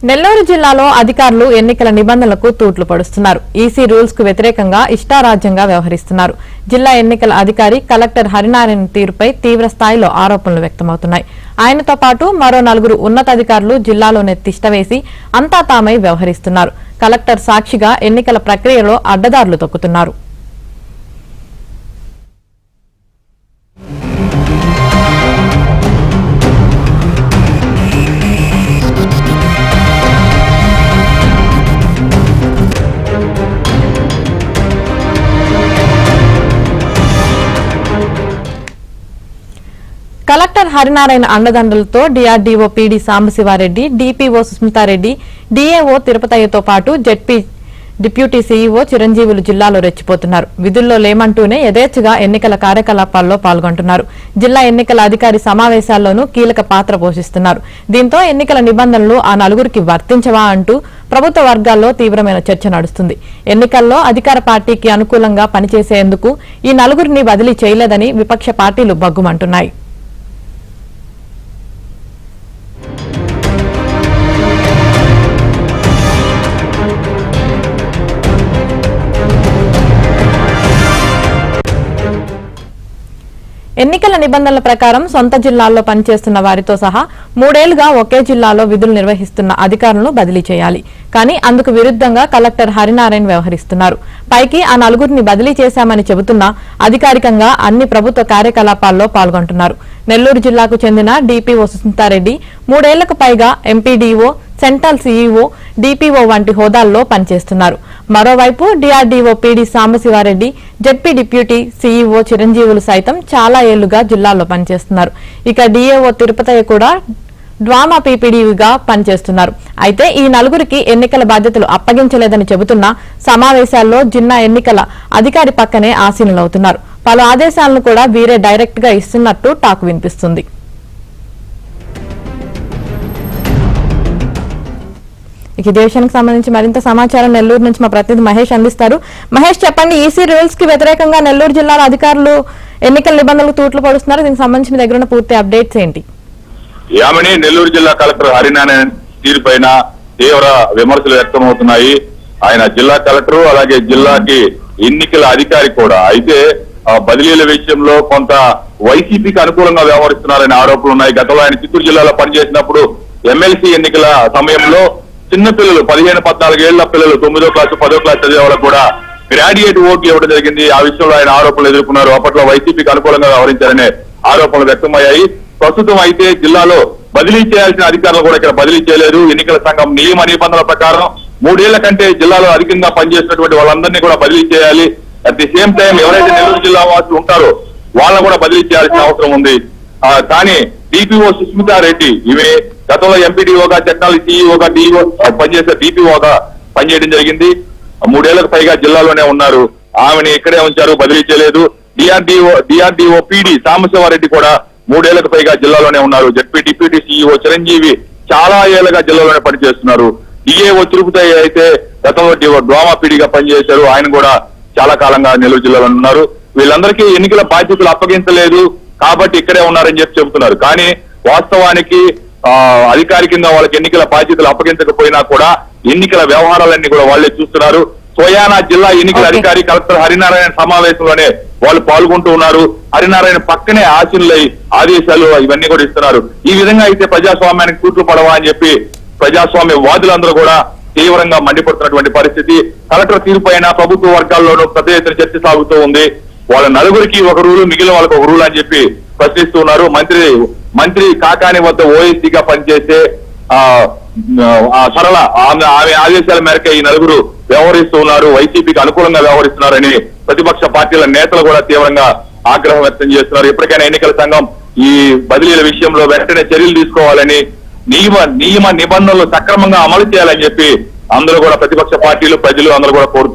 నెల్లూరు జిల్లాలో అధికారులు ఎన్నికల నిబంధనలకు తూట్లు పడుస్తున్నారు. ఈసీ రూల్స్ కు వ్యతిరేకంగా ఇష్టారాజ్యంగా వ్యవహరిస్తున్నారు. జిల్లా ఎన్నికల అధికారి కలెక్టర్ హరినారాయణ తీరుపై తీవ్ర స్థాయిలో ఆరోపణలు వ్యక్తమవుతున్నాయి. ఆయనతో పాటు మరో 4 ఉన్నతాధికారులు జిల్లాలోనే తిష్టవేసి అంతా తామై వ్యవహరిస్తున్నారు. కలెక్టర్ సాక్షిగా ఎన్నికల ప్రక్రియలో అడ్డదారులు తొక్కుతున్నారు. కలెక్టర్ హరినారాయణ అండదండలతో DRDO PD Sambasiva Reddy, DPO Susmitha Reddy, DAO తిరుపతయ్యతో పాటు జెడ్పీ డిప్యూటీ సీఈఓ చిరంజీవులు జిల్లాలో రెచ్చిపోతున్నారు. విధుల్లో లేమంటూనే యథేచ్ఛగా ఎన్నికల కార్యకలాపాల్లో పాల్గొంటున్నారు. జిల్లా ఎన్నికల అధికారి సమావేశాల్లోనూ కీలక పాత్ర పోషిస్తున్నారు. దీంతో ఎన్నికల నిబంధనలు ఆ 4కి వర్తించవా అంటూ ప్రభుత్వ వర్గాల్లో తీవ్రమైన చర్చ నడుస్తుంది. ఎన్నికల్లో అధికార పార్టీకి అనుకూలంగా పనిచేసేందుకు ఈ 4ని బదిలీ చేయలేదని విపక్ష పార్టీలు బగ్గుమంటున్నాయి. ఎన్నికల నిబంధనల ప్రకారం సొంత జిల్లాల్లో పనిచేస్తున్న వారితో సహా 3 ఏళ్లుగా ఒకే జిల్లాలో విధులు నిర్వహిస్తున్న అధికారులను బదిలీ చేయాలి. కానీ అందుకు విరుద్ధంగా కలెక్టర్ హరినారాయణ వ్యవహరిస్తున్నారు. పైకి ఆ 4ని బదిలీ చేశామని చెబుతున్నా అధికారికంగా అన్ని ప్రభుత్వ కార్యకలాపాల్లో పాల్గొంటున్నారు. నెల్లూరు జిల్లాకు చెందిన డిపిఓ సుస్మితారెడ్డి 3 ఏళ్లకు పైగా ఎంపీడీఓ, సెంట్రల్ సీఈఓ, డిపిఓ వంటి హోదాల్లో పనిచేస్తున్నారు. మరోవైపు DRDO PD Sambasiva Reddy, ZP deputy CEO Chiranjeevulu సైతం చాలా ఏళ్లుగా జిల్లాలో పనిచేస్తున్నారు. ఇక డిఏఓ తిరుపతయ్య కూడా డ్వామా పీపీడీగా పనిచేస్తున్నారు. అయితే ఈ 4కి ఎన్నికల బాధ్యతలు అప్పగించలేదని చెబుతున్నా సమావేశాల్లో జిల్లా ఎన్నికల అధికారి పక్కనే ఆసీనులవుతున్నారు. పలు ఆదేశాలను కూడా వీరే డైరెక్ట్ గా ఇస్తున్నట్టు టాక్ వినిపిస్తుంది. ఇక ఇదే విషయానికి సంబంధించి మరింత సమాచారం నెల్లూరు నుంచి మా ప్రతినిధి మహేష్ అందిస్తారు. మహేష్, చెప్పండి, ఈసీ రూల్స్ కి వ్యతిరేకంగా నెల్లూరు జిల్లాలో అధికారులు ఎన్నికల నిబంధనలకు తూట్లు పడుతున్నారు. దీనికి సంబంధించిన దగ్గర ఉన్న పూర్తి అప్డేట్స్ ఏంటి? యామని నెల్లూరు జిల్లా కలెక్టర్ హరినారాయణ తీరుపైన తీవ్ర విమర్శలు వ్యక్తమవుతున్నాయి. ఆయన జిల్లా కలెక్టర్, అలాగే జిల్లాకి ఎన్నికల అధికారి కూడా. అయితే బదిలీల విషయంలో కొంత వైసీపీకి అనుకూలంగా వ్యవహరిస్తున్నారనే ఆరోపణలు ఉన్నాయి. గతంలో ఆయన చిత్తూరు జిల్లాలో పనిచేసినప్పుడు ఎమ్మెల్సీ ఎన్నికల సమయంలో చిన్న పిల్లలు 15-14 ఏళ్ల పిల్లలు 9వ క్లాసు 10వ క్లాసు చదివే వాళ్ళకు కూడా గ్రాడ్యుయేట్ ఓట్లు ఇవ్వడం జరిగింది. ఆ విషయంలో ఆయన ఆరోపణలు ఎదుర్కొన్నారు. అప్పట్లో వైసీపీకి అనుకూలంగా వ్యవహరించారనే ఆరోపణలు వ్యక్తమయ్యాయి. ప్రస్తుతం అయితే జిల్లాలో బదిలీ చేయాల్సిన అధికారులు కూడా ఇక్కడ బదిలీ చేయలేదు. ఎన్నికల సంఘం నియమ నిబంధనల ప్రకారం 3 ఏళ్ల కంటే జిల్లాలో అధికంగా పనిచేసినటువంటి వాళ్ళందరినీ కూడా బదిలీ చేయాలి. అట్ ది సేమ్ టైం ఎవరైతే నెల్లూరు జిల్లా వాసులు ఉంటారో వాళ్ళని కూడా బదిలీ చేయాల్సిన అవసరం ఉంది. కానీ డిపిఓ సుస్మితారెడ్డి ఇవే గతంలో ఎంపీడీఓగా, టెక్నాలజీ సీఈఓగా, డిఓ పనిచేసే డిపిఓగా పనిచేయడం జరిగింది. 3 ఏళ్లకు పైగా జిల్లాలోనే ఉన్నారు. ఆమెని ఇక్కడే ఉంచారు, బదిలీ చేయలేదు. డిఆర్డీఓ పీడీ సాంబశివారెడ్డి కూడా 3 ఏళ్లకు పైగా జిల్లాలోనే ఉన్నారు. జెడ్పీ డిప్యూటీ సీఈఓ చిరంజీవి చాలా ఏళ్లుగా జిల్లాలోనే పనిచేస్తున్నారు. డిఏఓ తిరుపతి అయితే గతంలో డ్వామా పీడీగా పనిచేశారు. ఆయన కూడా చాలా కాలంగా నెల్లూరు జిల్లాలో ఉన్నారు. వీళ్ళందరికీ ఎన్నికల బాధ్యతలు అప్పగించలేదు కాబట్టి ఇక్కడే ఉన్నారని చెప్తున్నారు. కానీ వాస్తవానికి అధికారికంగా వాళ్ళకి ఎన్నికల బాధ్యతలు అప్పగించకపోయినా కూడా ఎన్నికల వ్యవహారాలన్నీ కూడా వాళ్లే చూస్తున్నారు. సోయానా జిల్లా ఎన్నికల అధికారి కలెక్టర్ హరినారాయణ సమావేశంలోనే వాళ్ళు పాల్గొంటూ ఉన్నారు. హరినారాయణ పక్కనే ఆశీనులై ఆదేశాలు ఇవన్నీ కూడా ఇస్తున్నారు. ఈ విధంగా అయితే ప్రజాస్వామ్యానికి తూట్లు పడవా అని చెప్పి ప్రజాస్వామ్య వాదులందరూ కూడా తీవ్రంగా మండిపడుతున్నటువంటి పరిస్థితి. కలెక్టర్ తీరుపైన ప్రభుత్వ వర్గాల్లోనూ పెద్ద ఎత్తున చర్చ సాగుతూ ఉంది. వాళ్ళ 4కి ఒక రూలు, మిగిలిన వాళ్ళకి ఒక రూల్ అని చెప్పి ప్రశ్నిస్తూ ఉన్నారు. మంత్రి కాకాని వద్ద ఓఎస్సీగా పనిచేసే సరళ ఆమె ఆదేశాల మేరకు ఈ 4 వ్యవహరిస్తూ ఉన్నారు. వైసీపీకి అనుకూలంగా వ్యవహరిస్తున్నారని ప్రతిపక్ష పార్టీల నేతలు కూడా తీవ్రంగా ఆగ్రహం వ్యక్తం చేస్తున్నారు. ఎప్పటికైనా ఎన్నికల సంఘం ఈ బదిలీల విషయంలో వెంటనే చర్యలు తీసుకోవాలని, నియమ నిబంధనలు సక్రమంగా అమలు చేయాలని చెప్పి అందరూ కూడా ప్రతిపక్ష పార్టీలు, ప్రజలు అందరూ కూడా కోరుతున్నారు.